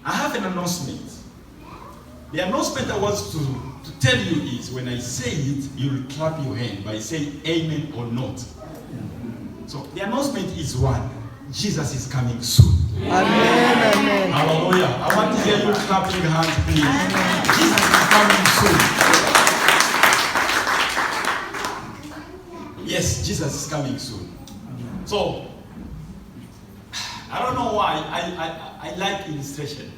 I have an announcement. The announcement I want to tell you is, when I say it, you'll clap your hand by saying amen or not. So the announcement is one: Jesus is coming soon. Amen. Amen. Hallelujah. I want to hear you clapping your hands, please. Amen. Jesus is coming soon. Yes, Jesus is coming soon. So, I don't know why I like illustration.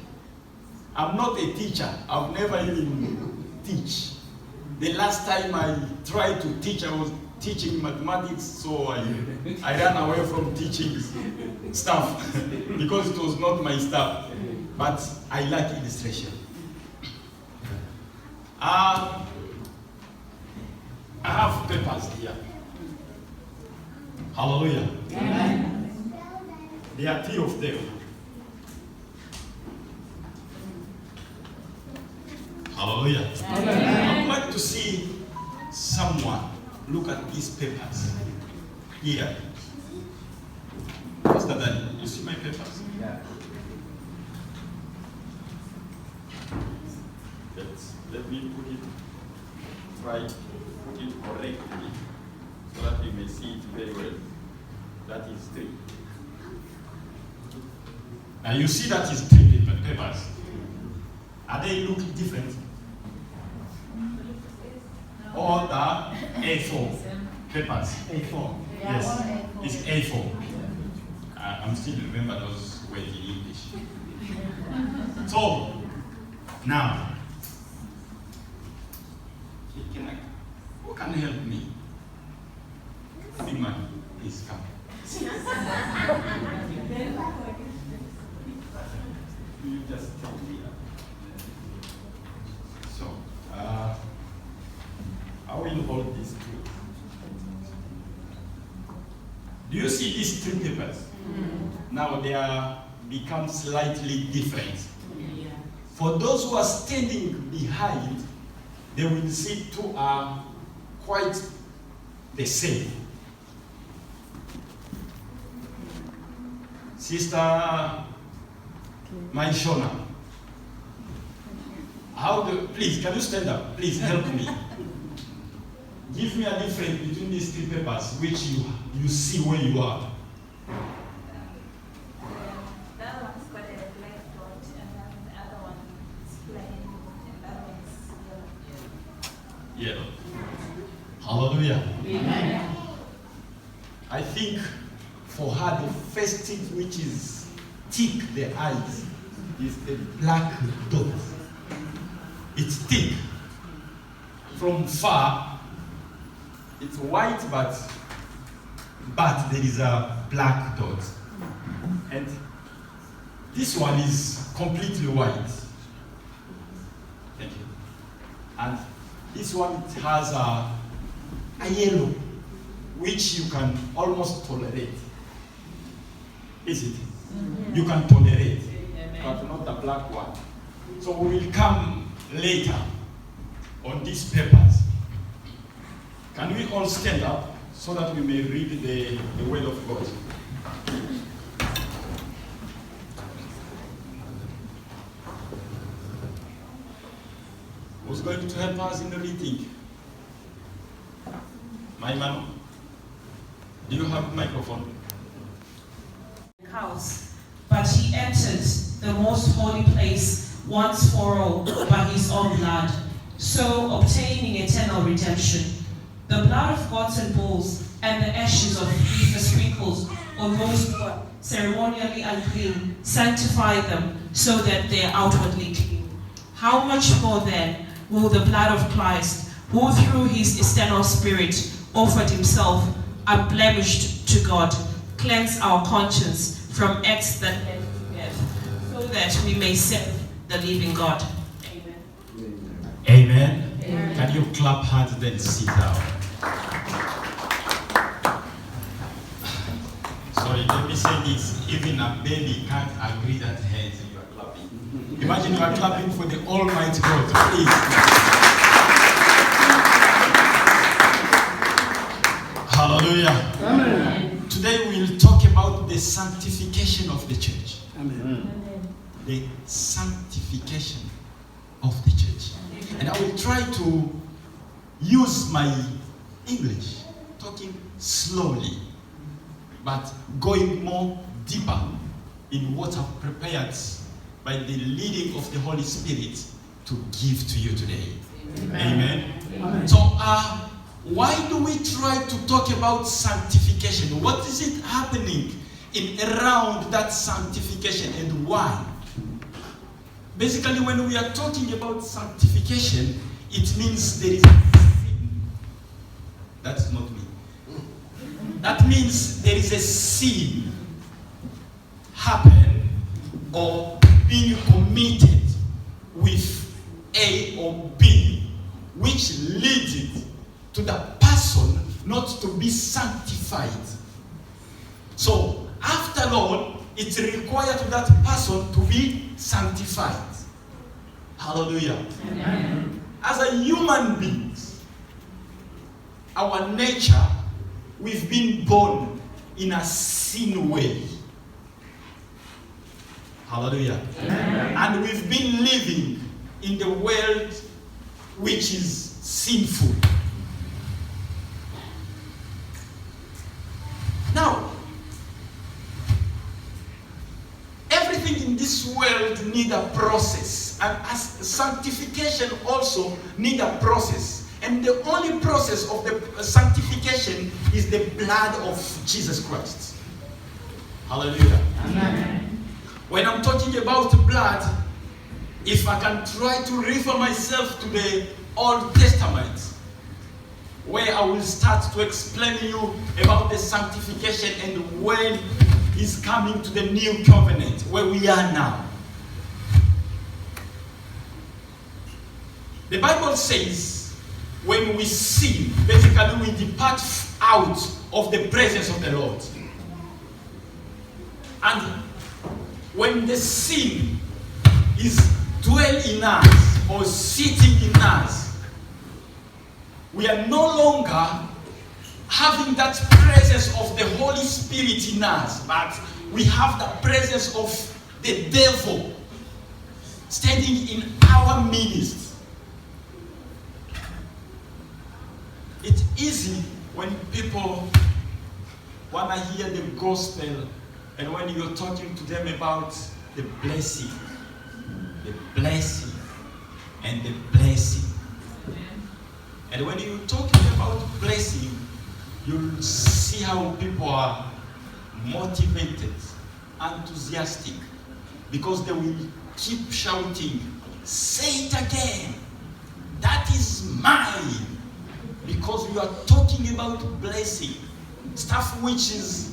I'm not a teacher. I've never even teach. The last time I tried to teach, I was teaching mathematics, so I ran away from teaching stuff because it was not my stuff. But I like illustration. I have papers here. Hallelujah. Amen. There are 3 of them. Hallelujah. Amen. I would like to see someone look at these papers here. Pastor Danny, you see my papers? Yeah. Let me try to put it correctly so that you may see it very well. That is 3. Now you see that is 3 papers. Are they looking different? All the A4 papers. A4. Yes, it's A4. I'm still remember those words in English. So, now, who can help me? Big man, please come. You just tell me. So, I will hold this too. Do you see these 3 papers? Now they are become slightly different. For those who are standing behind, they will see 2 are quite the same. Sister Maishona, please, can you stand up? Please help me. Give me a difference between these 3 papers, which you see where you are. That one's got a black dot, and then the other one is plain, and that one's yellow. Yellow. Hallelujah. Amen. I think for her, the first thing which is thick, the eyes, is the black dot. It's thick. From far, it's white, but there is a black dot. And this one is completely white. Thank you. And this one, it has a yellow, which you can almost tolerate. Is it? Mm-hmm. You can tolerate, but not the black one. So we will come later on these papers. Can we all stand up so that we may read the word of God? Who's going to help us in the reading? My man, do you have a microphone? House, but he entered the most holy place once for all by his own blood, so obtaining eternal redemption. The blood of goats and bulls and the ashes of the sprinkles of those who are ceremonially unclean sanctify them so that they are outwardly clean. How much more then will the blood of Christ, who through his eternal Spirit offered himself unblemished to God, cleanse our conscience from acts that lead to death, so that we may serve the living God. Amen. Amen. Amen. Can you clap hands then sit down? Sorry, let me say this. Even a baby can't agree that hands you are clapping. Imagine you are clapping for the Almighty God. Please. Hallelujah. Amen. Today we'll talk about the sanctification of the church. Amen. the sanctification of the church. And I will try to use my English, talking slowly, but going more deeper in what I've prepared by the leading of the Holy Spirit to give to you today. Amen. Amen. So, why do we try to talk about sanctification? What is it happening in around that sanctification, and why? Basically, when we are talking about sanctification, it means there is a sin. That's not me. That means there is a sin happen or being committed with A or B, which leads it to the person not to be sanctified. So, after all, it's required to that person to be sanctified. Hallelujah. Amen. As a human being, our nature, we've been born in a sin way. Hallelujah. Amen. And we've been living in the world which is sinful. Now, everything in this world needs a process, and as sanctification also needs a process. And the only process of the sanctification is the blood of Jesus Christ. Hallelujah. Amen. When I'm talking about blood, if I can try to refer myself to the Old Testament, where I will start to explain to you about the sanctification and when He's coming to the new covenant, where we are now. The Bible says, when we sin, basically we depart out of the presence of the Lord. And when the sin is dwelling in us or sitting in us, we are no longer having that presence of the Holy Spirit in us, but we have the presence of the devil standing in our midst. It's easy when people want to hear the gospel, and when you're talking to them about the blessing, and the blessing. And when you're talking about blessing, you'll see how people are motivated, enthusiastic, because they will keep shouting, "Say it again, that is mine." Because we are talking about blessing, stuff which is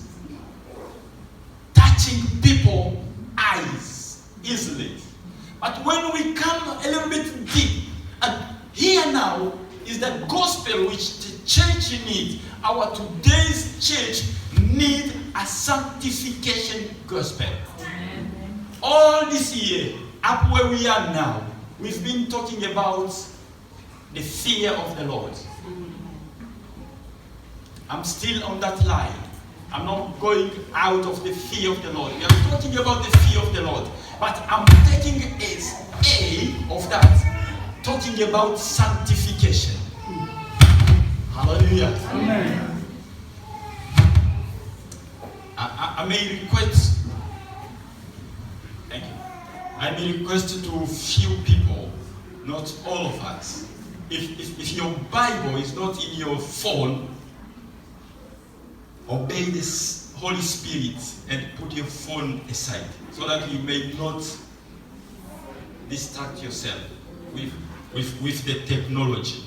touching people's eyes easily. But when we come a little bit deep, and here now is the gospel which the church needs. Our today's church needs a sanctification gospel. Amen. All this year, up where we are now, we've been talking about the fear of the Lord. I'm still on that line. I'm not going out of the fear of the Lord. We are talking about the fear of the Lord. But I'm taking as A of that, talking about sanctification. Hallelujah. Amen. I may request, thank you. I may request to few people, not all of us. If your Bible is not in your phone, obey this Holy Spirit and put your phone aside so that you may not distract yourself with the technology.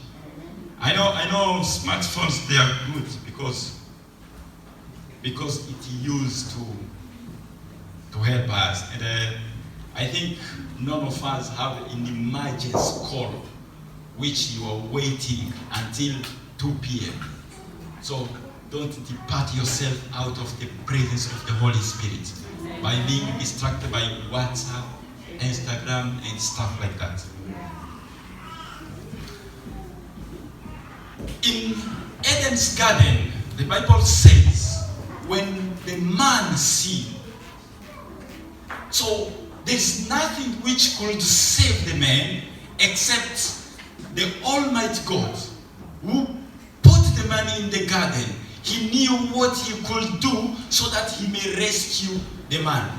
I know smartphones, they are good because it used to help us. And I think none of us have an emergency call which you are waiting until 2 p.m. So don't depart yourself out of the presence of the Holy Spirit by being distracted by WhatsApp, Instagram, and stuff like that. In Eden's garden, the Bible says, when the man sinned, so there's nothing which could save the man except the Almighty God who put the man in the garden. He knew what he could do so that he may rescue the man.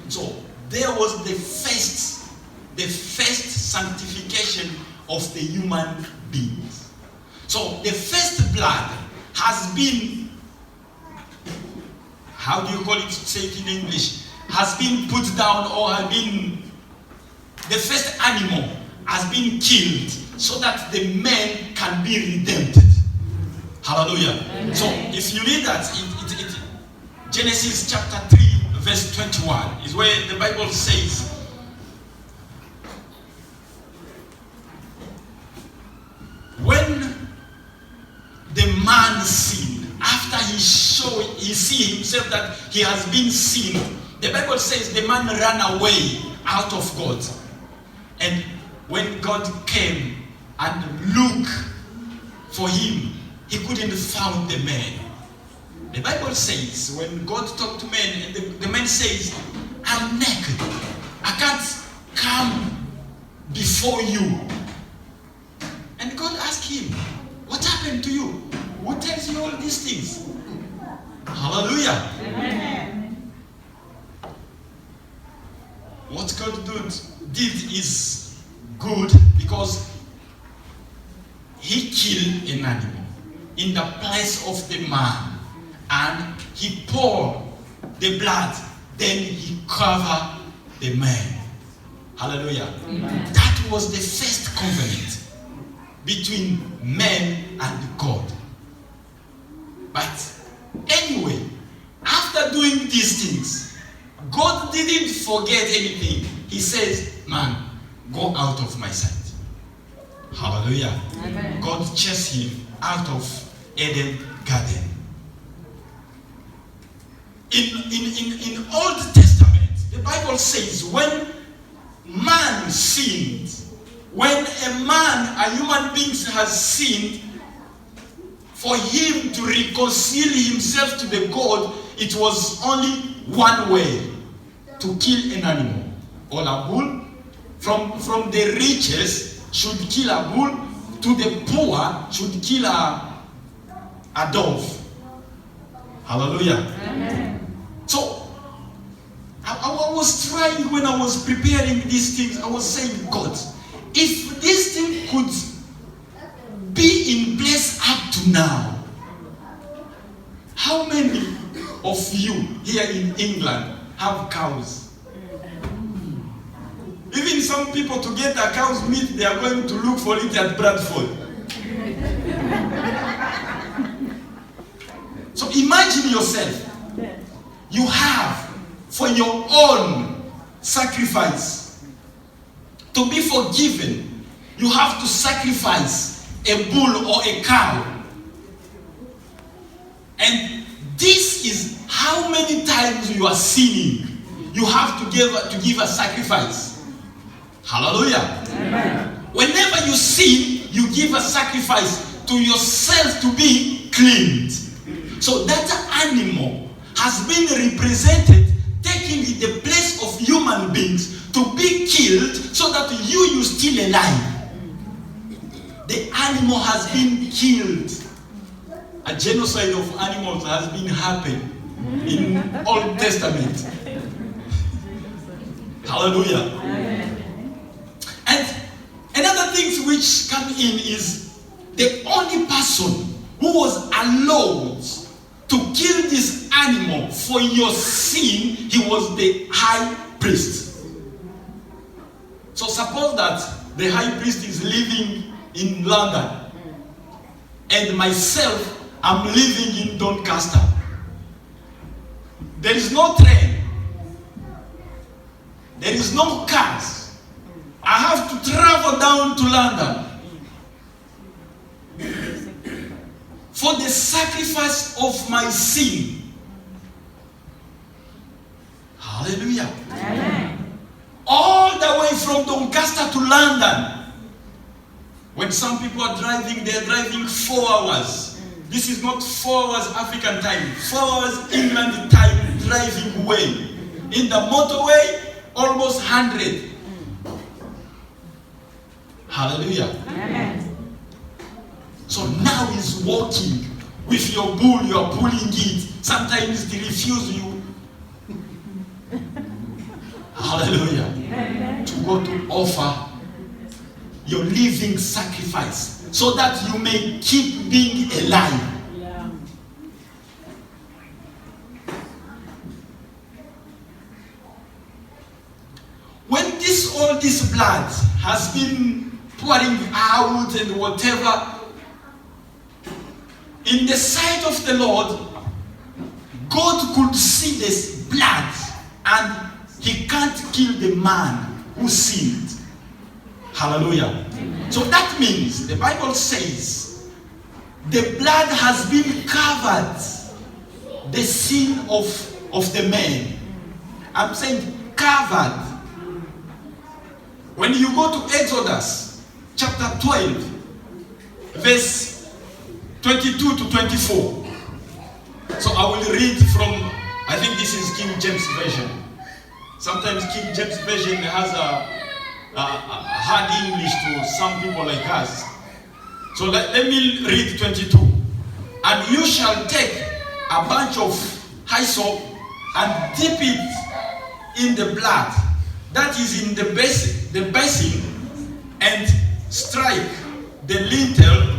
So there was the first sanctification of the human beings. So the first blood has been, how do you call it, say it in English, has been put down, or has been, the first animal has been killed so that the man can be redeemed. Hallelujah. Amen. So if you read that, Genesis chapter 3 verse 21 is where the Bible says, when the man sinned, after he see himself that he has been sinned, the Bible says the man ran away out of God. And when God came and looked for him, he couldn't find the man. The Bible says when God talked to man, and the man says, I'm naked. I can't come before you. And God asked him, what happened to you? Who tells you all these things? Hallelujah. Amen. What God did is good because he killed an animal in the place of the man, and he poured the blood, then he covered the man. Hallelujah. Amen. That was the first covenant between man and God. But anyway, after doing these things, God didn't forget anything. He says, man, go out of my sight. Hallelujah. Amen. God chased him out of Eden Garden. In Old Testament, the Bible says when man sinned, when a human being has sinned, for him to reconcile himself to the God, it was only one way: to kill an animal or a bull. From the richest should kill a bull, to the poor should kill a dove. Hallelujah. Amen. So I was trying, when I was preparing these things, I was saying, God, if this thing could be in place up to now, how many of you here in England have cows? Even some people, to get a cow's meat, they are going to look for it at Bradford. So imagine yourself, you have, for your own sacrifice, to be forgiven, you have to sacrifice a bull or a cow. And this is how many times you are sinning. You have to give a sacrifice. Hallelujah. Amen. Whenever you sin, you give a sacrifice to yourself to be cleaned. So that animal has been represented, taking the place of human beings to be killed so that you still alive. The animal has been killed. A genocide of animals has been happening in Old Testament. Hallelujah. And another thing which come in is the only person who was allowed to kill this animal for your sin, he was the high priest. So suppose that the high priest is living in London and myself, I'm living in Doncaster. There is no train. There is no cars. I have to travel down to London for the sacrifice of my sin. Hallelujah. Amen. All the way from Doncaster to London. When some people are driving, they're driving 4 hours. This is not 4 hours African time. 4 hours England time driving way. In the motorway, almost 100. Hallelujah. Amen. So now he's walking with your bull, you are pulling it. Sometimes they refuse you. Hallelujah. To go to offer your living sacrifice so that you may keep being alive. Yeah. When all this blood has been pouring out and whatever, in the sight of the Lord, God could see this blood and he can't kill the man who sinned. Hallelujah. Amen. So that means the Bible says the blood has been covered the sin of the man. I'm saying covered. When you go to Exodus chapter 12, verse 22 to 24. So I will read from, I think this is King James Version. Sometimes King James Version has a hard English to some people like us. So let me read 22. And you shall take a bunch of hyssop and dip it in the blood that is in the basin, and strike the lintel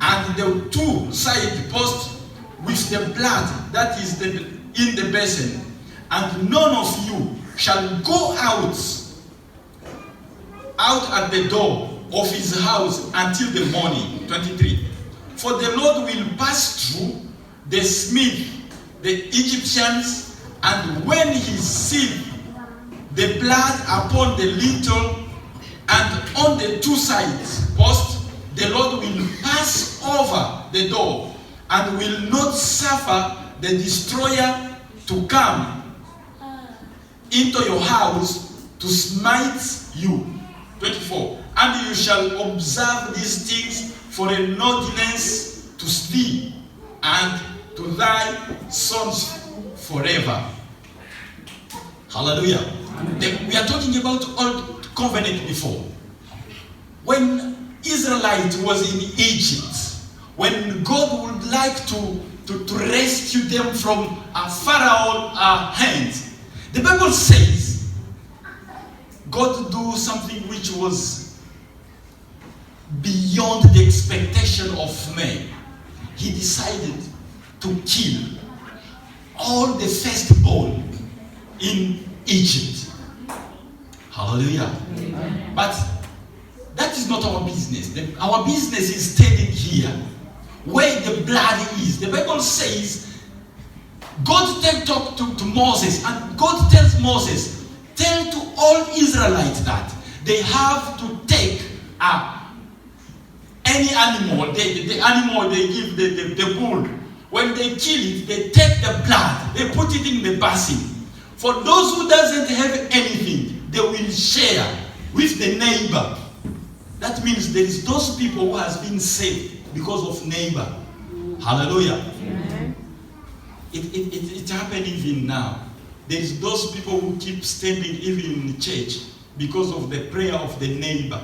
and the two side posts with the blood that is in the basin, and none of you shall go out at the door of his house until the morning. 23. For the Lord will pass through the smith, the Egyptians, and when he sees the blood upon the lintel and on the two sides posts, the Lord will pass over the door and will not suffer the destroyer to come into your house to smite you. 24. And you shall observe these things for an ordinance to thee and to thy sons forever. Hallelujah. We are talking about old covenant before. When Israelite was in Egypt, when God would like to rescue them from Pharaoh's hands, the Bible says God do something which was beyond the expectation of man. He decided to kill all the firstborn in Egypt. Hallelujah. Amen. But that is not our business. Our business is standing here where the blood is. The Bible says God talked to Moses, and God tells Moses, tell to all Israelites that they have to take any animal, the animal they give, the bull. When they kill it, they take the blood, they put it in the basin. For those who doesn't have anything, they will share with the neighbor. That means there is those people who has been saved because of neighbor. Hallelujah. Amen. It happens even now. There is those people who keep standing even in church because of the prayer of the neighbor.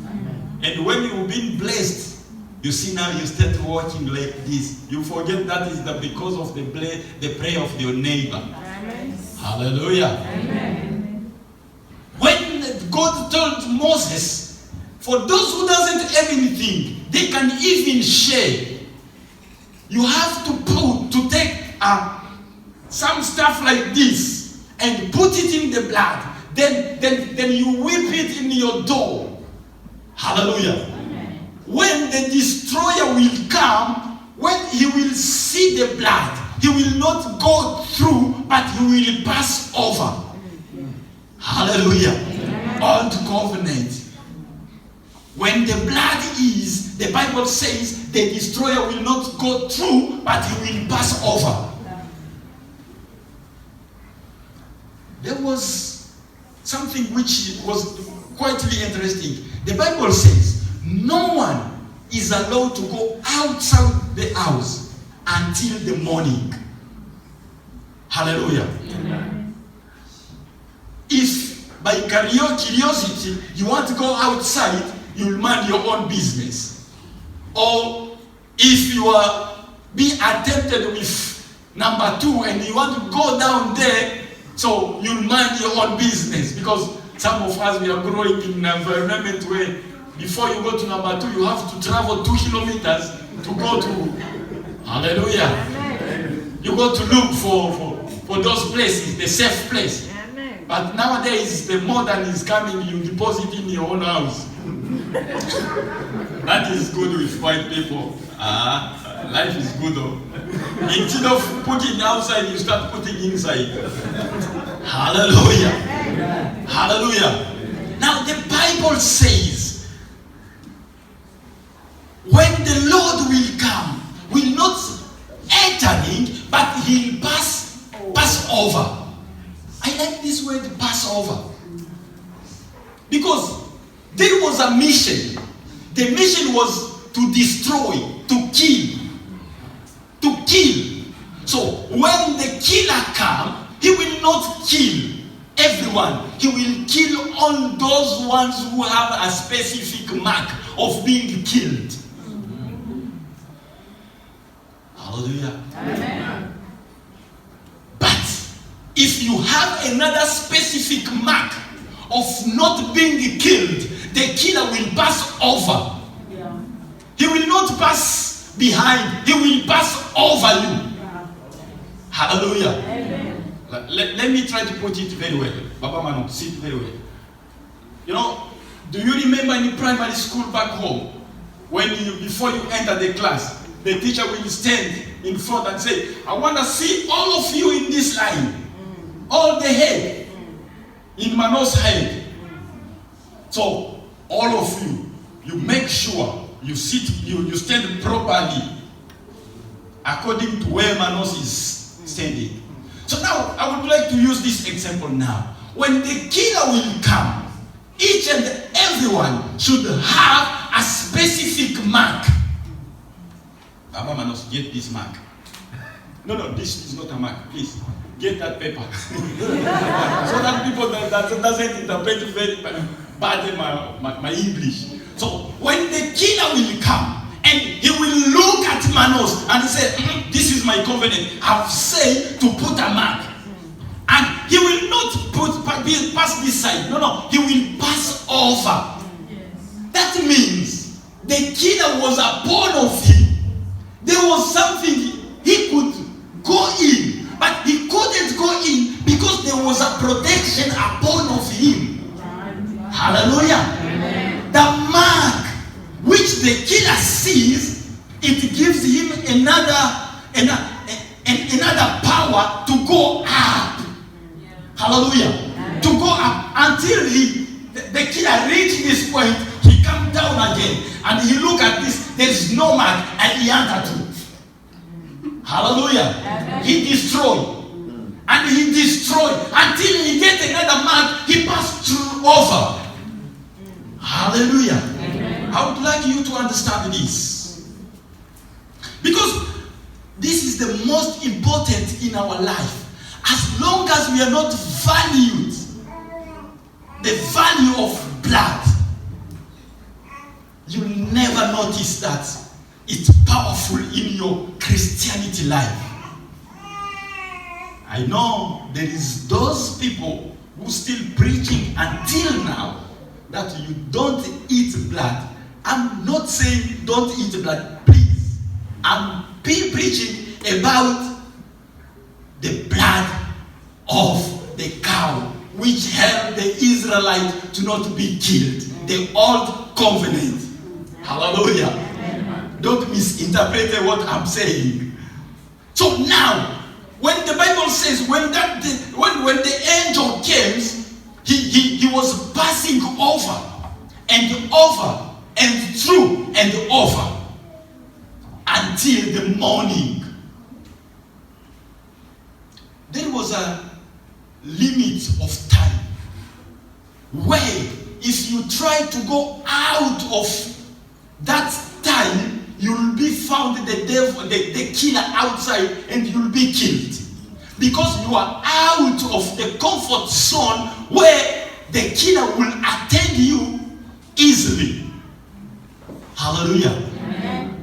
Amen. And when you've been blessed, you see now you start walking like this. You forget that is because of the prayer of your neighbor. Amen. Hallelujah. Amen. When God told Moses, for those who doesn't have anything, they can even share. You have to take some stuff like this and put it in the blood. Then you whip it in your door. Hallelujah. Amen. When the destroyer will come, when he will see the blood, he will not go through, but he will pass over. Hallelujah. Amen. Old covenant. When the blood is, the Bible says the destroyer will not go through, but he will pass over. There was something which was quite interesting. The Bible says no one is allowed to go outside the house until the morning. Hallelujah. Amen. If by curiosity, you want to go outside, you'll mind your own business. Or if you are being attempted with number 2 and you want to go down there, so you'll mind your own business. Because some of us, we are growing in an environment where before you go to number 2, you have to travel 2 kilometers to go to, hallelujah. Amen. You go to look for those places, the safe place. Amen. But nowadays, the modern is coming, you deposit in your own house. That is good with white people. Life is good though. Instead of putting outside, you start putting inside. Hallelujah. Hallelujah. Now the Bible says, when the Lord will come, will not entering, but he'll pass over. I like this word pass over. Because there was a mission. The mission was to destroy, to kill. To kill. So when the killer comes, he will not kill everyone. He will kill all those ones who have a specific mark of being killed. Hallelujah. Amen. But if you have another specific mark of not being killed, the killer will pass over. Yeah. He will not pass behind. He will pass over you. Yeah. Hallelujah. Amen. Let me try to put it very well. Baba Manu, sit very well. You know, do you remember in primary school back home, when before you enter the class, the teacher will stand in front and say, I want to see all of you in this line. All the head. In Mano's head. So, all of you, you make sure you sit, you stand properly according to where Manos is standing. So now, I would like to use this example now. When the killer will come, each and everyone should have a specific mark. Baba Manos, get this mark. No, this is not a mark, please. Get that paper. So that people that doesn't interpret very badly my English. So when the killer will come and he will look at Manos and say, this is my covenant. I've said to put a mark. And he will not pass this side. No, he will pass over. Yes. That means the killer was upon of him. There was something he could go in. But he couldn't go in because there was a protection upon of him. Hallelujah. Amen. The mark which the killer sees, it gives him another power to go up. Hallelujah. Amen. To go up until the killer reached this point, he comes down again and he look at this, there is no mark, and he entered through. Hallelujah. Amen. He destroyed. And he destroyed until he get another mark, he passed through over. Hallelujah. Amen. I would like you to understand this. Because this is the most important in our life. As long as we are not valued the value of blood, you will never notice that it's powerful in your Christianity life. I know there is those people who still preaching until now that you don't eat blood. I'm not saying don't eat blood, please. I'm preaching about the blood of the cow which helped the Israelites to not be killed. The old covenant. Hallelujah. Amen. Don't misinterpret what I'm saying. So now, when the Bible says when the angel came, he was passing over and through and over until the morning. There was a limit of time where if you try to go out of that time, you'll be found the killer outside and you'll be killed. Because you are out of the comfort zone where the killer will attend you easily. Hallelujah. Amen.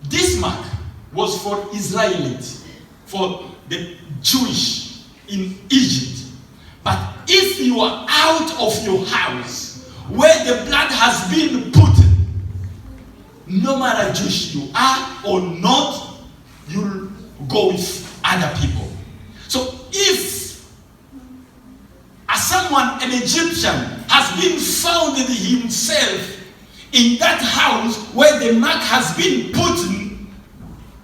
This mark was for Israelites, for the Jewish in Egypt. But if you are out of your house where the blood has been put, no matter Jewish you are or not, you'll go with other people. So if someone, an Egyptian, has been found himself in that house where the mark has been put,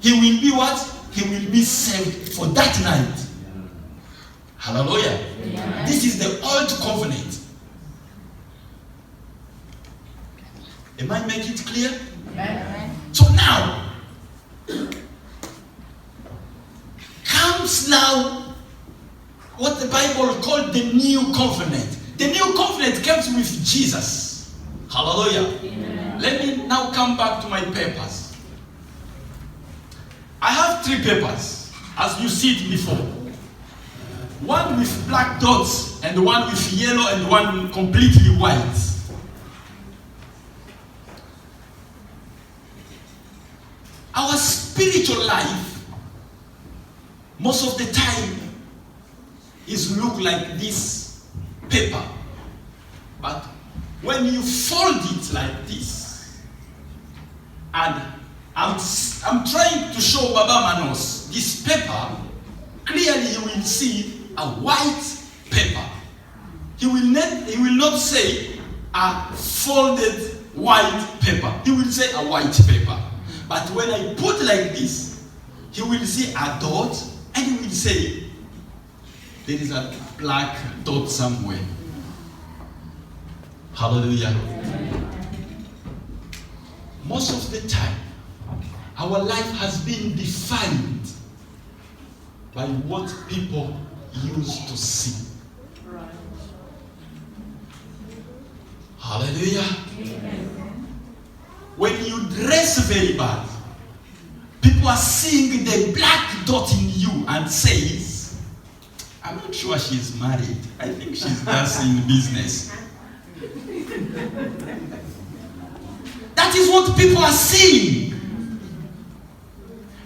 he will be what? He will be saved for that night. Hallelujah. Amen. This is the old covenant. Am I making it clear? Amen. So now, comes now what the Bible called the new covenant. The new covenant comes with Jesus. Hallelujah. Amen. Let me now come back to my papers. I have 3 papers, as you see it before. One with black dots, and one with yellow, and one completely white. Our spiritual life, most of the time, is look like this paper. But when you fold it like this, and I'm trying to show Baba Manos this paper, clearly you will see a white paper. He will not say a folded white paper. He will say a white paper. But when I put like this, he will see a dot, and he will say, there is a black dot somewhere. Hallelujah. Most of the time, our life has been defined by what people used to see. Hallelujah. When you dress very bad, people are seeing the black dot in you and says, I'm not sure she's married. I think she's just in business. That is what people are seeing.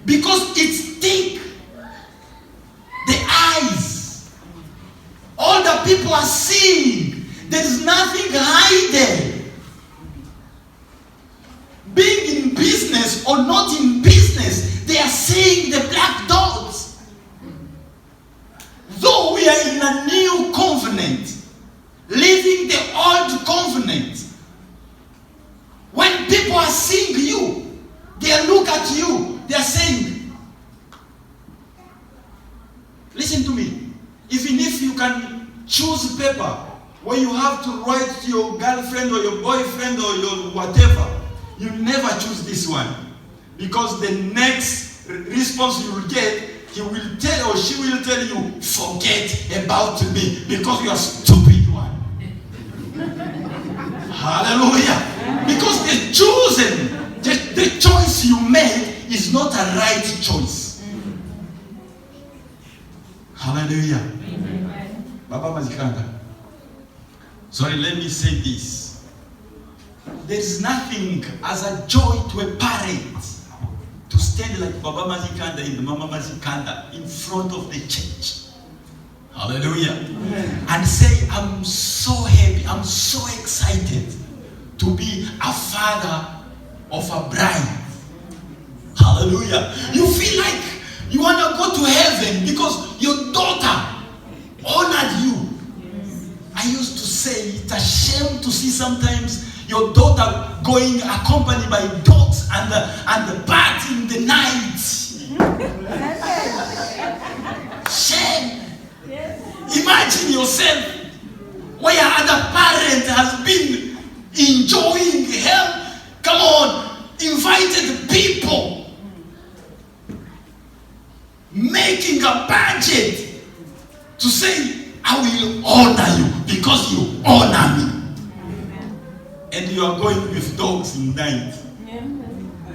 Because it's thick. The eyes. All the people are seeing. There's nothing hidden. Being in business or not in business, they are seeing the black dots. Though we are in a new covenant, leaving the old covenant, when people are seeing you, they look at you, they are saying, listen to me, even if you can choose paper where you have to write to your girlfriend or your boyfriend or your whatever, you never choose this one, because the next response you will get, he will tell or she will tell you, forget about me, because you are stupid one. Hallelujah. Because the choice you made is not a right choice. Hallelujah. Baba Mazikanda. Sorry, let me say this. There is nothing as a joy to a parent to stand like Baba Mazikanda and Mama Mazikanda in front of the church. Hallelujah. Amen. And say, I'm so happy, I'm so excited to be a father of a bride. Hallelujah. You feel like you want to go to heaven because your daughter honored you. I used to say, it's a shame to see sometimes your daughter going accompanied by dogs and the bat in the night. Shame. Imagine yourself where other parent has been enjoying hell. Come on, invited people, making a budget to say, I will honor you because you honor me. And you are going with dogs in night.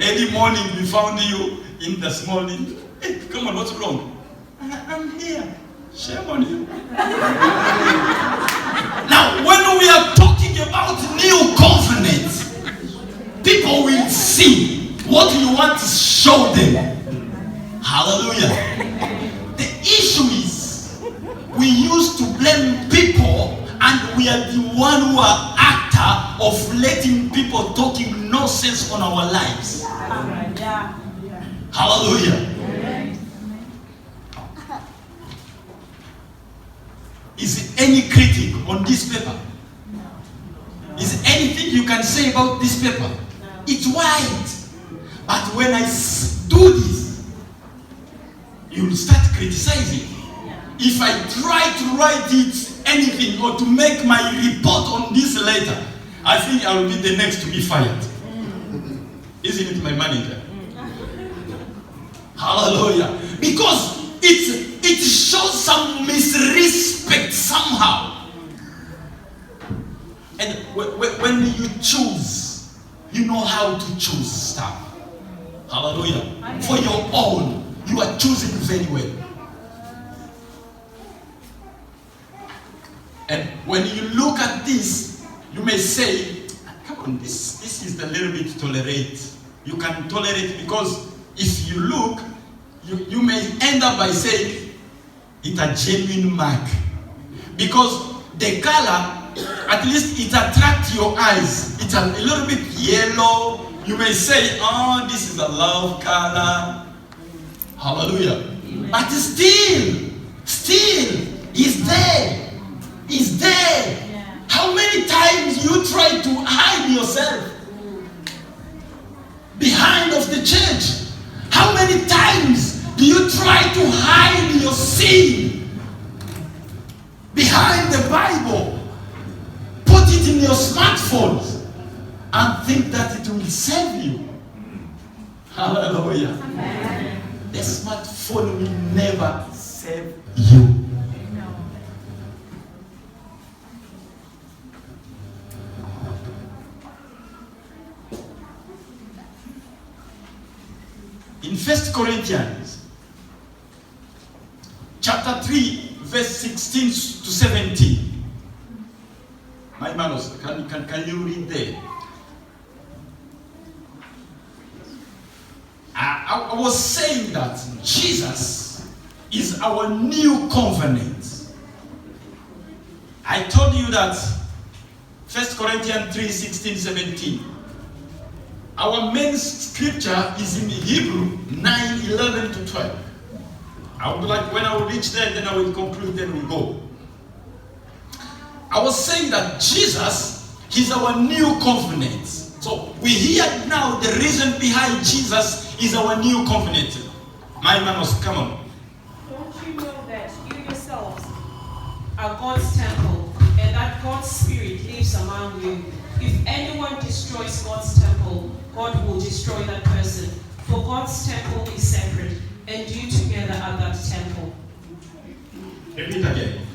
Early morning we found you in the small. Hey, come on, what's wrong? I'm here. Shame on you. want to show them. Hallelujah. The issue is we used to blame people, and we are the one who are actor of letting people talking nonsense on our lives. Hallelujah. Is there any critic on this paper? Is there anything you can say about this paper? It's white. But when I do this, you'll start criticizing. If I try to write it anything or to make my report on this letter, I think I will be the next to be fired. Isn't it, my manager? Hallelujah. Because it shows some misrespect somehow. And when you choose, you know how to choose stuff. Hallelujah. For your own, you are choosing very well. And when you look at this, you may say, come on, this is a little bit tolerate. You can tolerate because if you look, you may end up by saying it's a genuine mark. Because the color, at least it attracts your eyes. It's a little bit yellow. You may say, oh, this is a love color. Hallelujah. But still, it's there. It's there. How many times you try to hide yourself behind of the church? How many times do you try to hide your sin behind the Bible? Put it in your smartphones and think that it will save you. Hallelujah. Amen. The smartphone will never save you. In 1 Corinthians chapter 3 verse 16 to 17. My manos, can you read there? I was saying that Jesus is our new covenant. I told you that 1 Corinthians 3, 16, 17. Our main scripture is in Hebrew 9, 11 to 12. I would like, when I will reach there, then I will conclude, then we'll go. I was saying that Jesus is our new covenant. So we hear now the reason behind Jesus is our new covenant. My manos, come on. Don't you know that you yourselves are God's temple, and that God's Spirit lives among you? If anyone destroys God's temple, God will destroy that person. For God's temple is separate, and you together are that temple. Repeat again.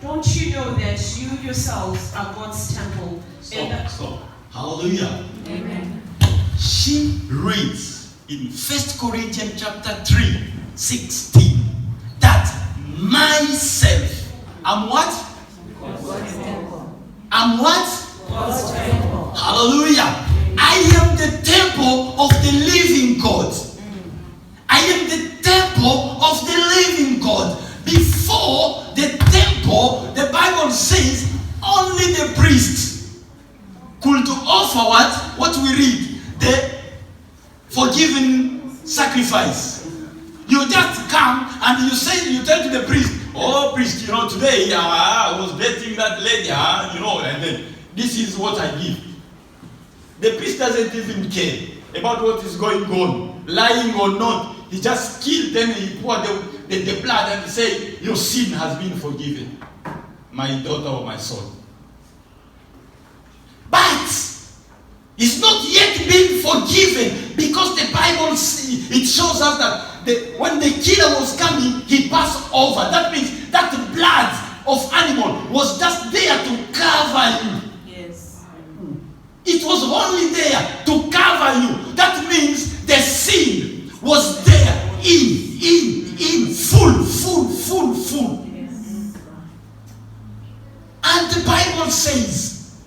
Don't you know that you yourselves are God's temple? Stop. Hallelujah. Amen. She reads in 1 Corinthians chapter 3, 16, that myself, I'm what? God's temple. I'm what? God's temple. Hallelujah. I am the temple of the living God. I am the temple of the living God. Before the temple, the Bible says only the priest could offer what? What we read, the forgiven sacrifice. You just come and you tell to the priest, oh priest, today I was dating that lady, and then this is what I give. The priest doesn't even care about what is going on, lying or not. He just killed them, he poured the blood and say, your sin has been forgiven, my daughter or my son. But it's not yet been forgiven, because the Bible it shows us that when the killer was coming, he passed over. That means that the blood of animal was just there to cover you. Yes. It was only there to cover you. That means the sin was there in full. Yes. And the Bible says,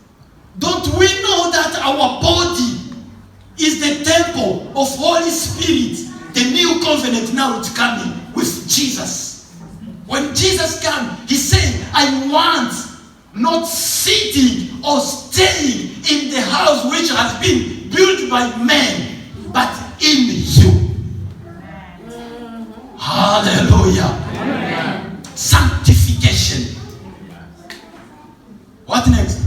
don't we know that our body is the temple of Holy Spirit. The new covenant now is coming with Jesus. When Jesus comes, he's saying, I want not sitting or staying in the house which has been built by men, but in you. Hallelujah. Amen. Sanctification. What next?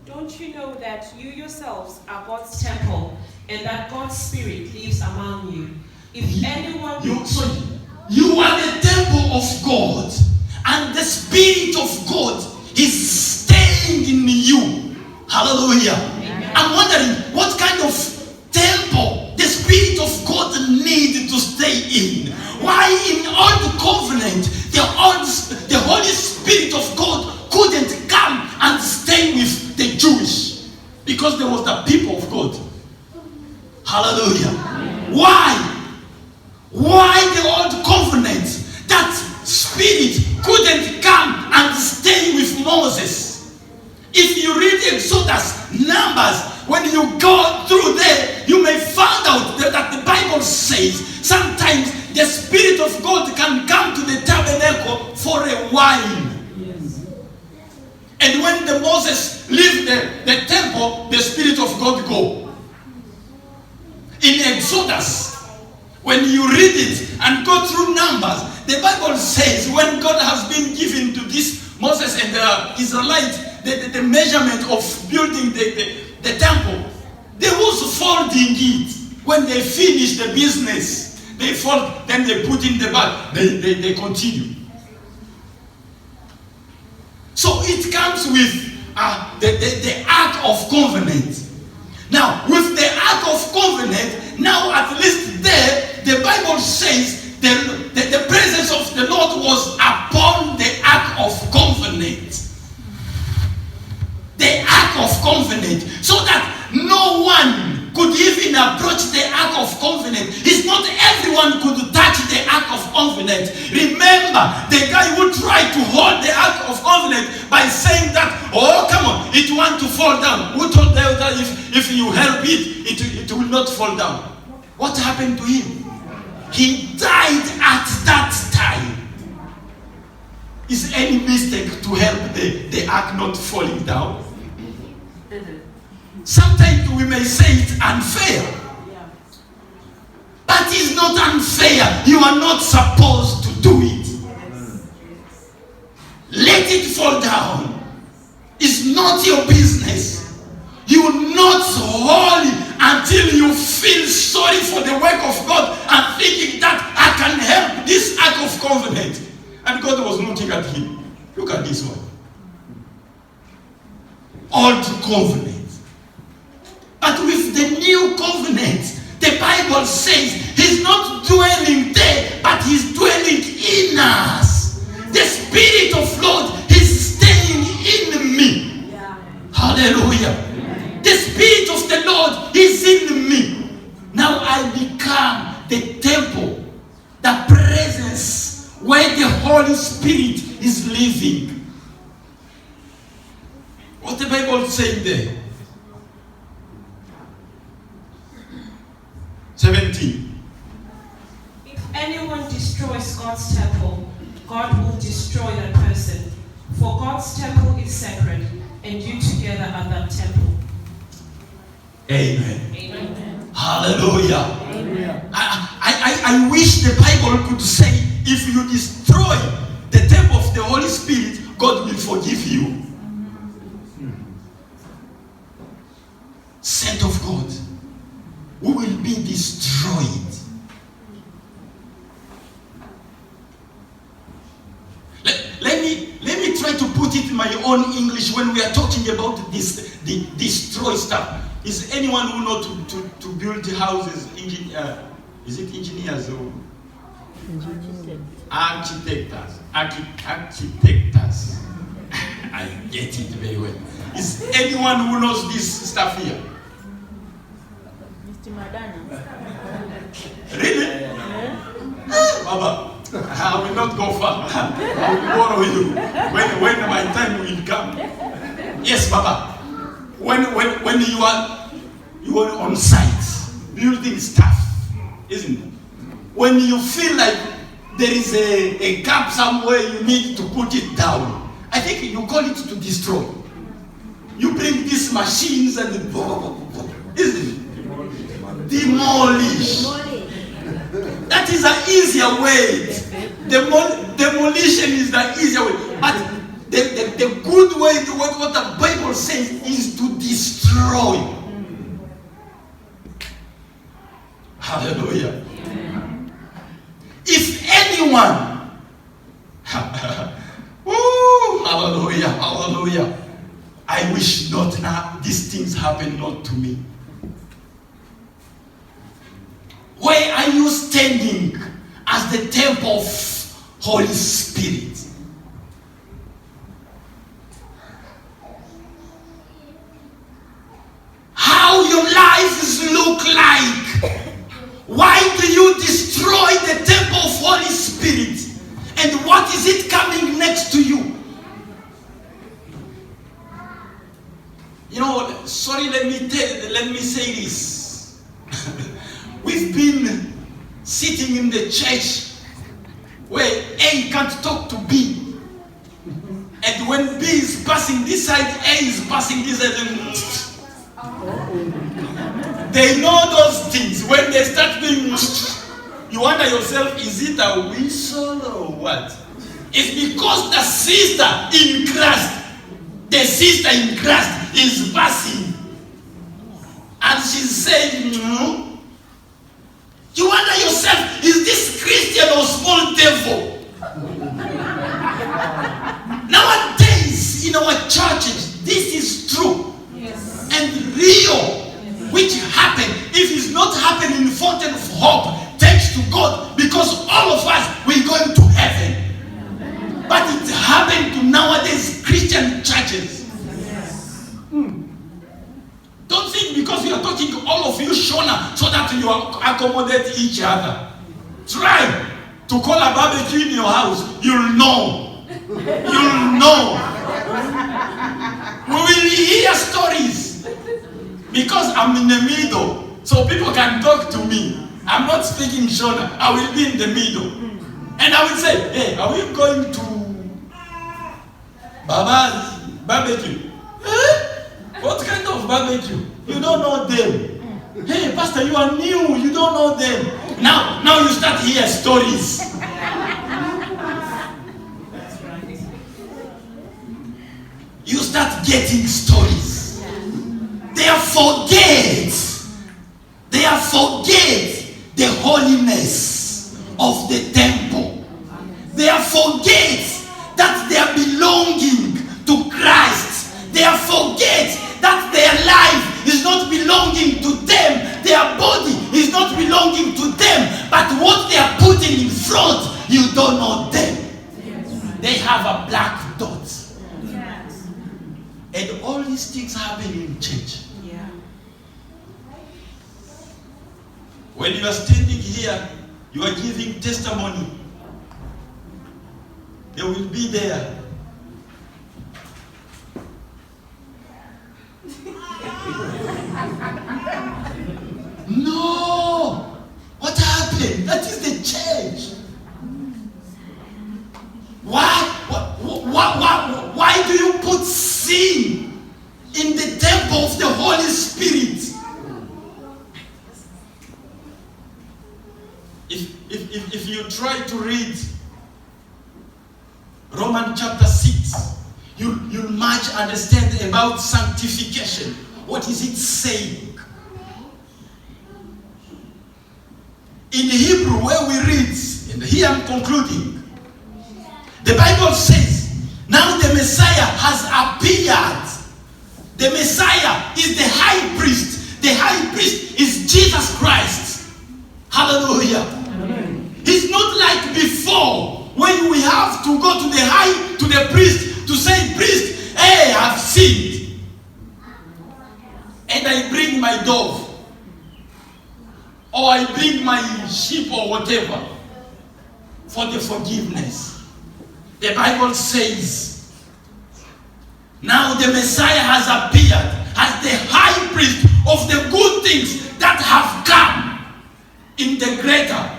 Don't you know that you yourselves are God's temple and that God's Spirit lives among you? If anyone... You are the temple of God, and the Spirit of God is staying in you. Hallelujah. Amen. I'm wondering what kind of temple the Spirit of God needs to stay in. Why in Old Covenant the Holy Spirit of God couldn't come and stay with the Jewish? Because there was the people of God. Hallelujah. Why? Why the Old Covenant, that Spirit couldn't come and stay with Moses? If you read Exodus, Numbers, when you go through there, you may find out that the Bible says sometimes the Spirit of God can come to the tabernacle for a while. Yes. And when the Moses left the temple, the Spirit of God go. In Exodus, when you read it and go through Numbers, the Bible says when God has been given to this Moses and the Israelites the measurement of building the temple, they was folding it. When they finish the business, they fold, then they put in the bag, they continue. So it comes with the Ark of Covenant. Now, with the Ark of Covenant, now at least there, the Bible says the presence of the Lord was upon the Ark of Covenant. The Ark of Covenant. So that no one could even approach the Ark of Covenant. It's not everyone could touch the Ark of Covenant. Remember, the guy who tried to hold the Ark of Covenant by saying that, oh, come on, it wants to fall down. Who told them that if you help it will not fall down? What happened to him? He died at that time. Is any mistake to help the ark not falling down? Sometimes we may say it's unfair. But it's not unfair. You are not supposed to do it. Let it fall down. It's not your business. You will not hold it until you feel sorry for the work of God and thinking that I can help this Ark of Covenant. And God was looking at him. Look at this one. Old Covenant. But with the new covenant, the Bible says he's not dwelling there, but he's dwelling in us. The Spirit of Lord is staying in me. Yeah. Hallelujah. Yeah. The Spirit of the Lord is in me. Now I become the temple, the presence where the Holy Spirit is living. What the Bible is saying there? 17. If anyone destroys God's temple, God will destroy that person. For God's temple is sacred, and you together are that temple. Amen. Amen. Hallelujah. Amen. I wish the Bible could say, if you destroy the temple of the Holy Spirit, God will forgive you. Saint of God, we will be destroyed. Let me try to put it in my own English when we are talking about the destroy stuff. Is anyone who know to build houses? Is it engineers or architects? Architects. I get it very well. Is anyone who knows this stuff here? Mr. Madana. Really? Baba, I will not go far. I will borrow you when my time will come. Yes, Baba. when you are on site, building stuff, isn't it? When you feel like there is a gap somewhere you need to put it down, I think you call it to destroy. You bring these machines and isn't it? Demolish. That is an easier way. Demolition is the easier way. But the good way, what the Bible says, is to destroy. Hallelujah. If anyone, hallelujah, hallelujah. I wish not now these things happen not to me. Where are you standing as the temple of Holy Spirit? How your lives look like? Why do you destroy the temple of Holy Spirit? And what is it coming next to you? You know, sorry, let me say this. We've been sitting in the church where A can't talk to B. And when B is passing this side, A is passing this side. They know those things. When they start doing, you wonder yourself, is it a whistle or what? It's because the sister in Christ, is passing. And she's saying, no. You wonder yourself, is this Christian or small devil? Nowadays, in our churches, this is true. Yes. And real. Which happen. If it's not happening in Fountain of Hope, thanks to God, because all of us, we're going to heaven. But it happened to nowadays Christian churches. Don't think because we are talking to all of you, Shona, so that you accommodate each other. Try to call a barbecue in your house. You'll know. You'll know. We will hear stories. Because I'm in the middle, so people can talk to me. I'm not speaking Shona. I will be in the middle. And I will say, hey, are we going to Baba's barbecue? What kind of barbecue? You don't know them. Hey, Pastor, you are new. You don't know them. Now you start to hear stories. You start getting stories. They forget the holiness of the temple. They forget that they are belonging to Christ. They forget that their life is not belonging to them. Their body is not belonging to them. But what they are putting in front, you don't know them. They have a black dot. And all these things happen in church. Yeah. When you are standing here, you are giving testimony. They will be there. No! What happened? That is the church. Why do you put sin in the temple of the Holy Spirit? If you try to read Romans chapter 6, you'll much understand about sanctification. What is it saying? In Hebrew, where we read, and here I'm concluding, the Bible says, now the Messiah has appeared. The Messiah is the high priest. The high priest is Jesus Christ. Hallelujah. Amen. He's not like before, when we have to go to the priest to say, priest, hey, I've sinned. And I bring my dove. Or I bring my sheep or whatever for the forgiveness. The Bible says, now the Messiah has appeared. as the high priest of the good things that have come in the greater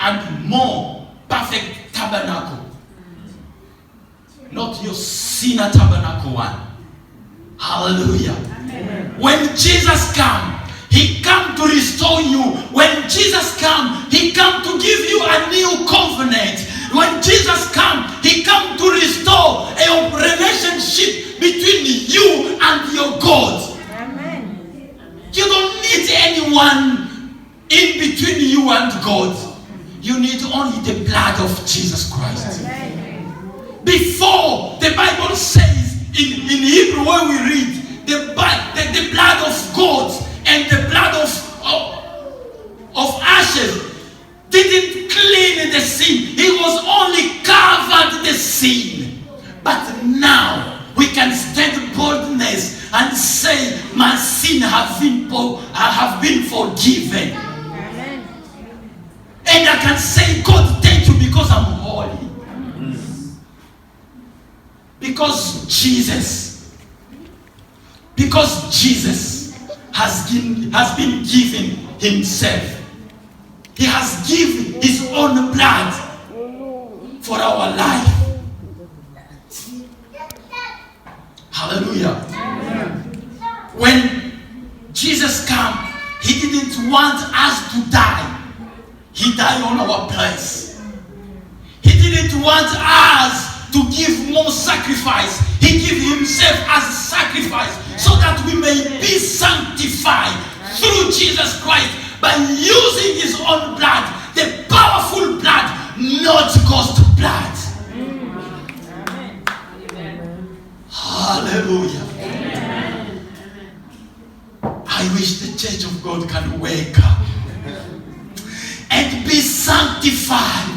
and more perfect tabernacle. Not your sinner tabernacle one. Hallelujah. Amen. When Jesus came, he came to restore you. When Jesus came, he came to give you a new covenant. When Jesus came, he came to restore a relationship between you and your God. Amen. You don't need anyone in between you and God. You need only the blood of Jesus Christ. Amen. Before, the Bible says in Hebrew when we read, the blood of goats and the blood of ashes didn't clean the sin. It was only covered the sin. But now we can stand boldness and say, my sin have been forgiven. Amen. And I can say, God, thank you because I'm holy. Because Jesus has been given himself. He has given his own blood for our life. Hallelujah. When Jesus came, he didn't want us to die. He died on our place. He didn't want us to give more sacrifice. He gave himself as a sacrifice so that we may be sanctified through Jesus Christ by using his own blood, the powerful blood, not ghost blood. Amen. Hallelujah. Amen. I wish the church of God can wake up and be sanctified.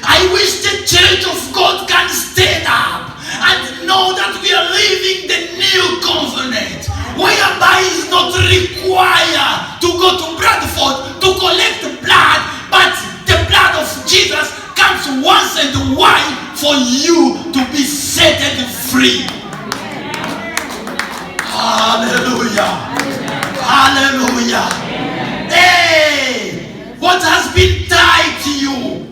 I wish the church of God can stand up and know that we are living the new covenant, whereby it's not required to go to Bradford to collect blood, but the blood of Jesus comes once and wide for you to be set free. Hallelujah. Hallelujah. Hey, what has been tied to you?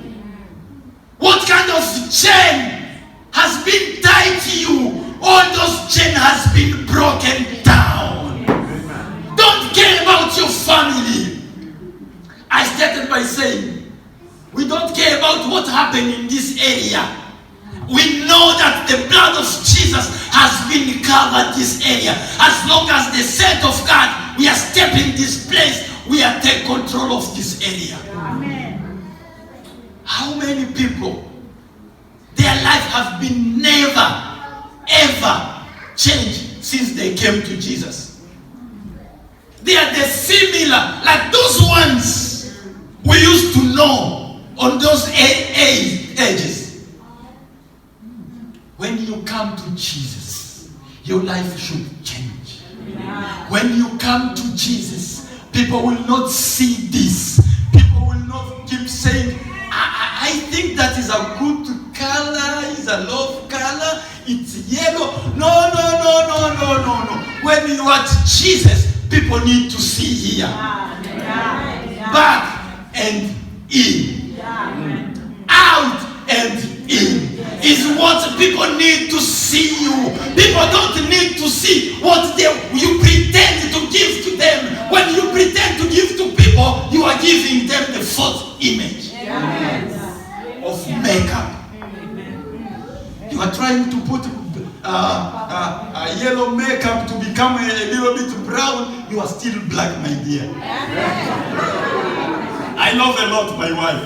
What kind of chain has been tied to you? All those chains has been broken down. Don't care about your family. I started by saying, we don't care about what happened in this area. We know that the blood of Jesus has been covered this area. As long as the saint of God, we are stepping this place, we are taking control of this area. Amen. How many people, their life have been never, ever changed since they came to Jesus? They are the similar, like those ones we used to know on those ages. When you come to Jesus, your life should change. When you come to Jesus, people will not see this. People will not keep saying, I think that is a good color, is a love color, it's yellow. No. When you are Jesus, people need to see here. Back and in. Out and in. Is what people need to see you. People don't need to see what you pretend to give to them. When you pretend to give to people, you are giving them the false image of makeup. You are trying to put a yellow makeup to become a little bit brown. You are still black, my dear. I love a lot my wife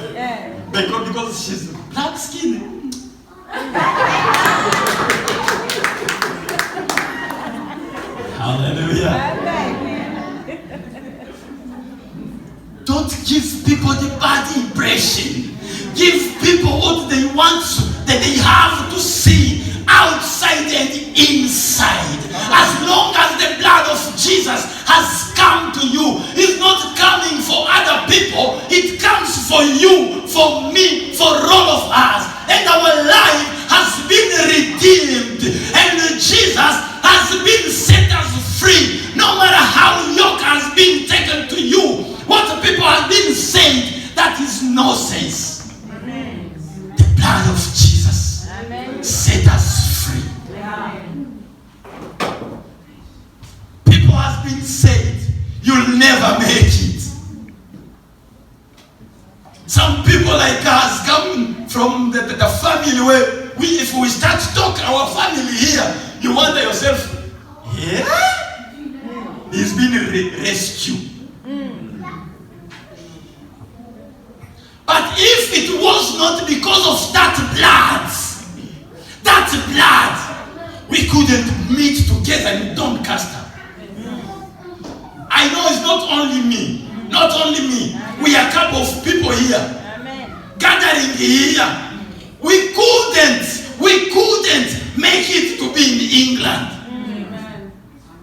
because she's black skin. Hallelujah. Don't give people the bad impression. Give people what they want, that they have to see outside and inside. As long as the blood of Jesus has come to you, it's not coming for other people. It comes for you, for me, for all of us. And our life has been redeemed. And Jesus has been from the family where if we start to talk our family here, you wonder yourself, yeah? He's been rescued. But if it was not because of that blood, we couldn't meet together in Doncaster. I know it's not only me. We are a couple of people here. Gathering here. We couldn't make it to be in England.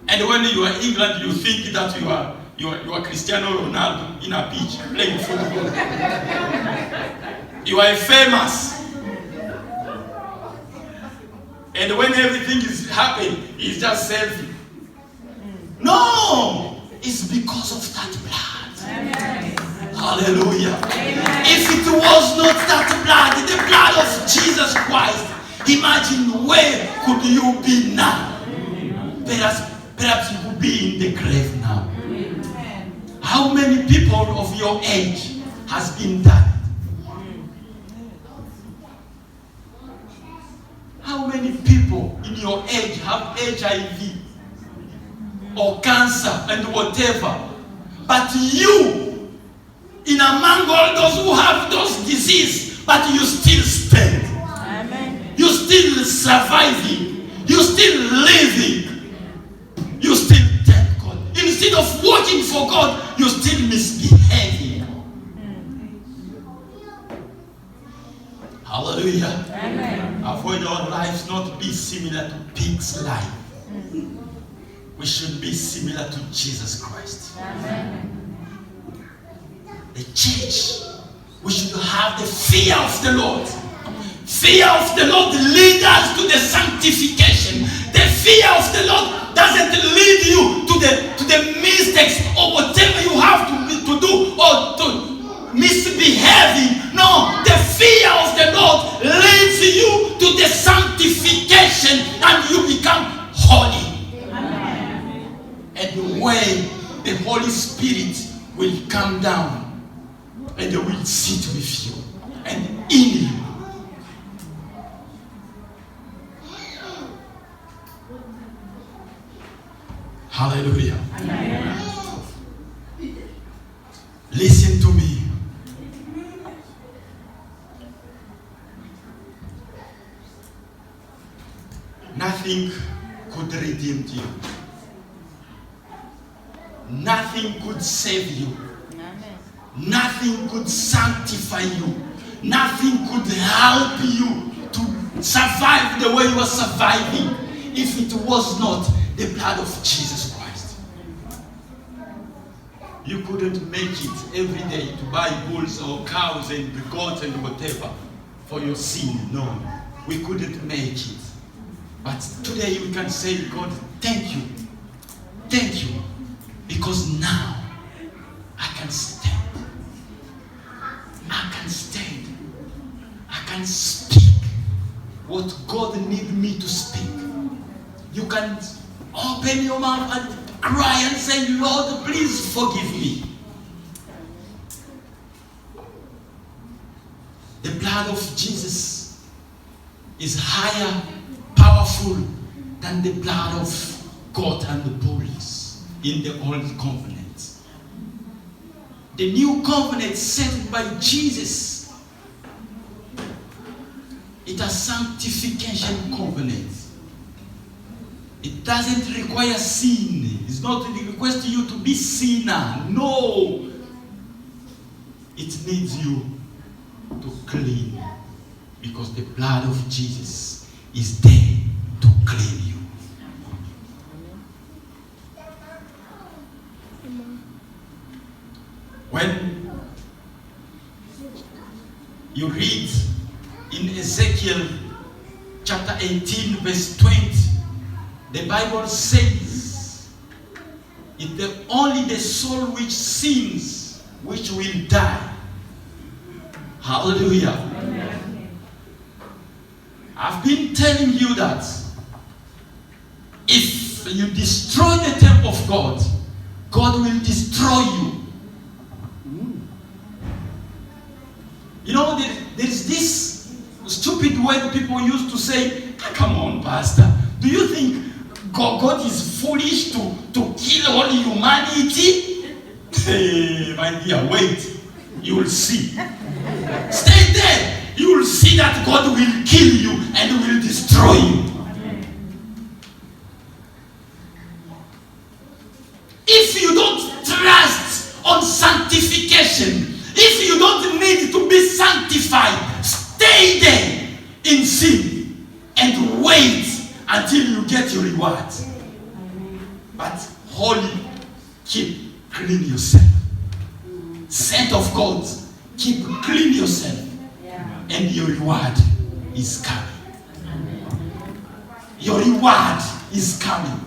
And when you are in England, you think that you are Cristiano Ronaldo in a beach playing football. You are famous. And when everything is happening, it's just selfie. No! It's because of that blood. Amen. Hallelujah. Amen. If it was not that blood, the blood of Jesus Christ, imagine where could you be now? Perhaps you could be in the grave now. How many people of your age has been died? How many people in your age have HIV or cancer and whatever? But you, in among all those who have those diseases, but you still stand. Amen. You still surviving. You still living. You still thank God. Instead of working for God, you still misbehaving. Hallelujah. Amen. Avoid our lives not be similar to pig's life. We should be similar to Jesus Christ. Amen. The church, we should have the fear of the Lord. Fear of the Lord leads us to the sanctification. The fear of the Lord doesn't lead you to the mistakes or whatever you have to do or to misbehaving. No, the fear of the Lord leads you to the sanctification and you become holy. Amen. And when the Holy Spirit will come down and they will sit with you and in you. Hallelujah. Amen. Listen to me. Nothing could redeem you. Nothing could save you. Nothing could sanctify you. Nothing could help you to survive the way you are surviving if it was not the blood of Jesus Christ. You couldn't make it every day to buy bulls or cows and goats and whatever for your sin. No, we couldn't make it. But today we can say, God, thank you. Thank you. Because now I can stand. I can stand. I can speak what God needs me to speak. You can open your mouth and cry and say, Lord, please forgive me. The blood of Jesus is higher, powerful than the blood of goat and the bulls in the old covenant. The new covenant sent by Jesus, it's a sanctification covenant. It doesn't require sin. It's not requesting you to be sinner. No. It needs you to clean. Because the blood of Jesus is there to clean you. When you read in Ezekiel chapter 18 verse 20, the Bible says, it's only the soul which sins which will die. Hallelujah. Amen. I've been telling you that if you destroy the temple of God, God will destroy you. You know, there is this stupid word people used to say, come on, Pastor. Do you think God is foolish to kill all humanity? Hey, my dear, wait. You will see. Stay there. You will see that God will kill you and will destroy you. If you don't trust on sanctification, if you don't need to be sanctified, stay there in sin and wait until you get your reward. But holy, keep clean yourself. Saint of God, keep clean yourself, and your reward is coming. Your reward is coming.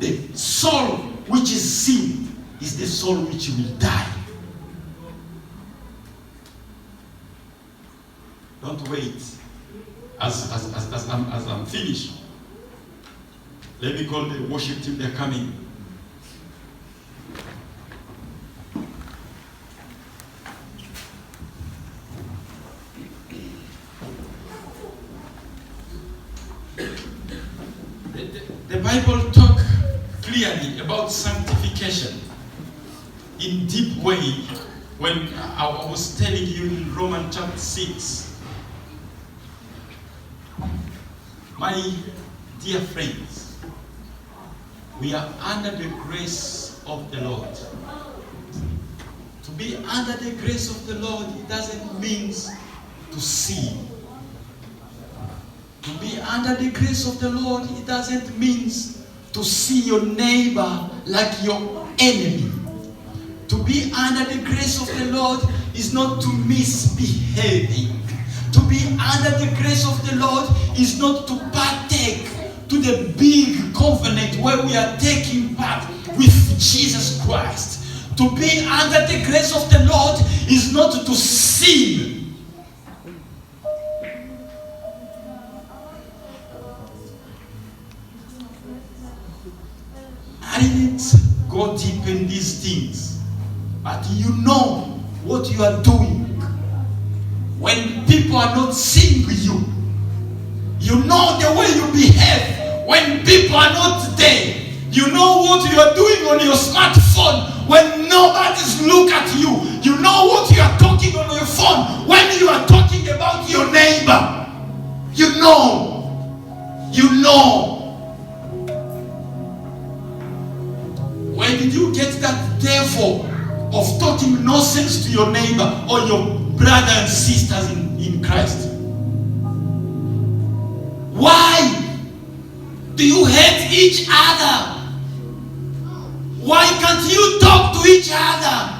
The soul which is sin is the soul which will die. Don't wait. As I'm finished, let me call the worship team. They're coming. The Bible talks clearly about sanctification in deep way when I was telling you in Romans chapter 6. My dear friends, we are under the grace of the Lord. To be under the grace of the Lord, it doesn't mean to sin. To be under the grace of the Lord, it doesn't mean to see your neighbor like your enemy. To be under the grace of the Lord is not to misbehaving. To be under the grace of the Lord is not to partake to the big covenant where we are taking part with Jesus Christ. To be under the grace of the Lord is not to sin. I didn't go deep in these things, but you know what you are doing. When people are not seeing you, you know the way you behave. When people are not there, you know what you are doing on your smartphone. When nobody's look at you, you know what you are talking on your phone. When you are talking about your neighbor, you know. You know. Where did you get that devil of talking nonsense to your neighbor or your brothers and sisters in Christ? Why do you hate each other? Why can't you talk to each other?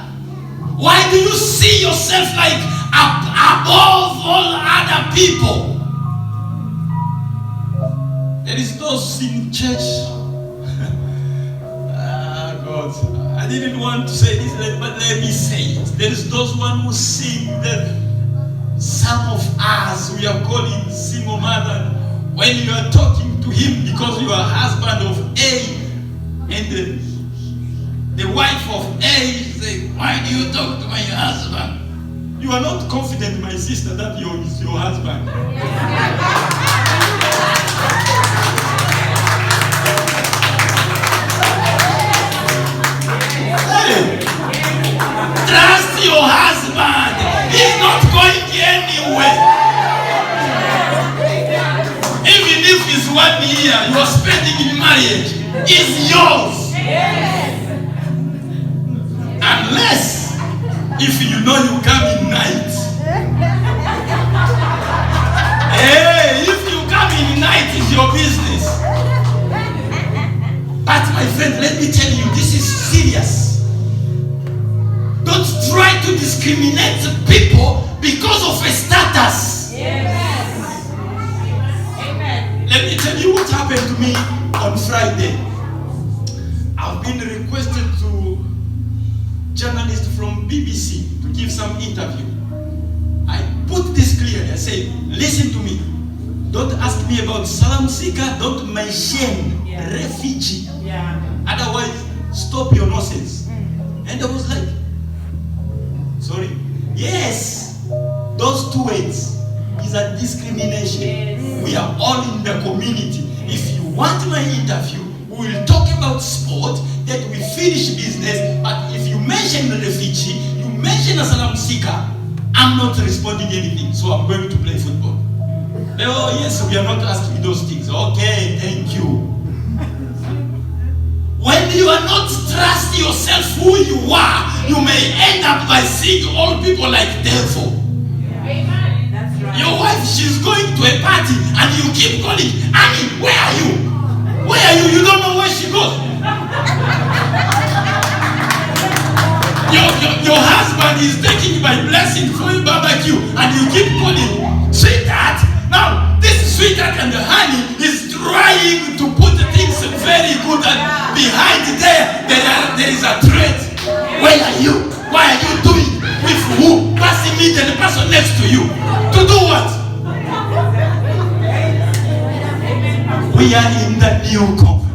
Why do you see yourself like above all other people? There is those in church. God, I didn't want to say this, but let me say it. There is those one who sing that some of us, we are calling single mother. When you are talking to him because you are husband of A, and the wife of A say, why do you talk to my husband? You are not confident, my sister, that he is your husband. Hey, trust your husband. He's not going anywhere. Even if it's 1 year you are spending in marriage, it's yours. Unless if you know you come in night. Hey, if you come in night, it's your business. But my friend, let me tell you, this is serious. Don't try to discriminate people because of a status. Yes. Amen. Let me tell you what happened to me on Friday. I've been requested to journalist from BBC to give some interview. I put this clearly. I say, listen to me. Don't ask me about asylum seeker. Don't mention refugee. Yeah. Otherwise, stop your nonsense. And I was like, sorry. Yes, those two words. is a discrimination. We are all in the community. If you want my interview, we will talk about sport, that we finish business. But if you mention the refugee, you mention asylum seeker, I'm not responding anything. So I'm going to play football. Oh yes, we are not asking those things. Okay, thank you. When you are not trust yourself who you are, you may end up by seeing all people like devil. Amen. That's right. Your wife, she's going to a party and you keep calling, Annie, where are you? Where are you? You don't know where she goes. Your husband is taking my blessing for a barbecue and you keep calling, sweetheart. Now, this sweetheart and the honey is trying to put things very good, and behind there is a threat. Where are you? Why are you doing? With who? Passing me the person next to you. To do what? We are in the new covenant.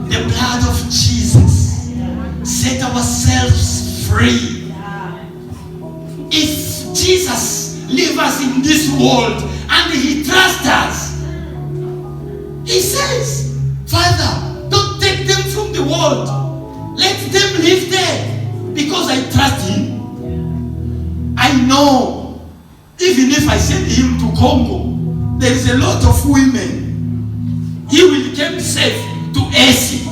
The blood of Jesus set ourselves free. If Jesus leave us in this world and he trusts us, he says, Father, don't take them from the world, let them live there, because I trust him. I know even if I send him to Congo, there is a lot of women, he will keep safe to AC.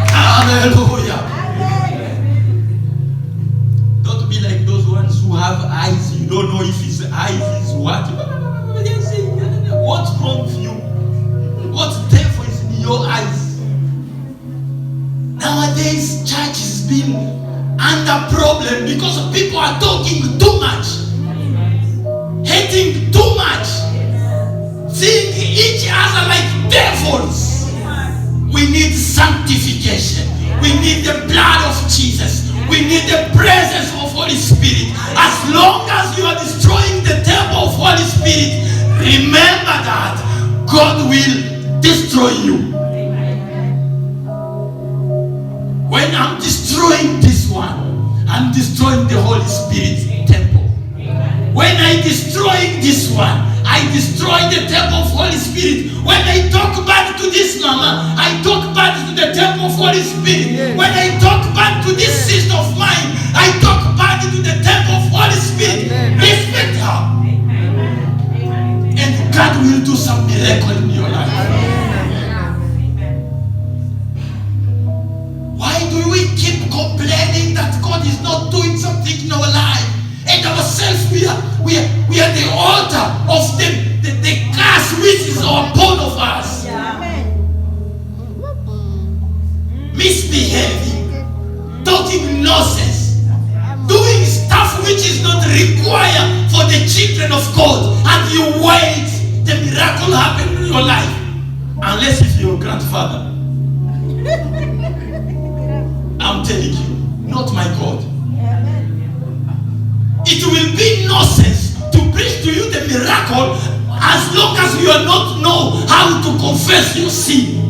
Hallelujah. Who have eyes, you don't know if his eyes is what. What's wrong with you? What devil is in your eyes? Nowadays, church has been under problem because people are talking too much, hating too much, seeing each other like devils. We need sanctification. We need the blood of Jesus. We need the presence of Holy Spirit. As long as you are destroying the temple of Holy Spirit, remember that God will destroy you. When I'm destroying this one, I'm destroying the Holy Spirit temple. When I destroying this one, I destroy the temple of Holy Spirit. When I talk back to this mama, I talk back to the temple of Holy Spirit. When I talk back to this sister of mine, I talk back to the temple of Holy Spirit. Respect her. And God will do some miracle in your life. Why do we keep complaining that God is not doing something in our life? And ourselves, we are the altar of the curse which is upon of us. Misbehaving, talking nonsense, doing stuff which is not required for the children of God, and you wait the miracle happen in your life, unless if you're your grandfather. I'm telling you, not my God. It will be nonsense to preach to you the miracle as long as you are not know how to confess your sin.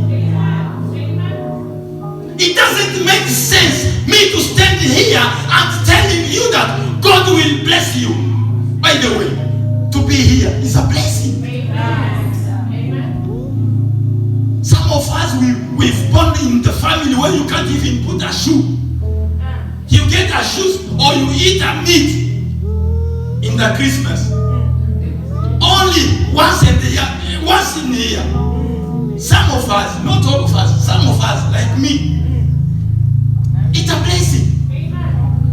It doesn't make sense me to stand here and telling you that God will bless you. By the way, to be here is a blessing. Some of us, we've born in the family where you can't even put a shoe. You get a shoes or you eat a meat in the Christmas. Only once in a year. Some of us, not all of us, some of us like me. It's a blessing.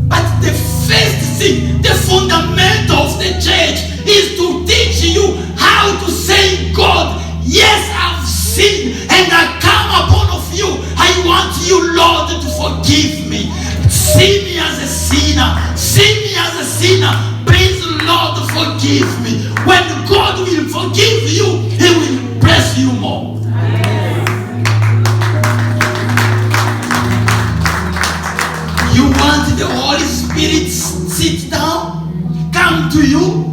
But the first thing, the fundamental of the church is to teach you how to say, God, yes, I've sinned and I come upon of you. I want you, Lord, to forgive me. See me as a sinner. See me as a sinner. Please, Lord, forgive me. When God will forgive you, He will bless you more. You want the Holy Spirit sit down, come to you,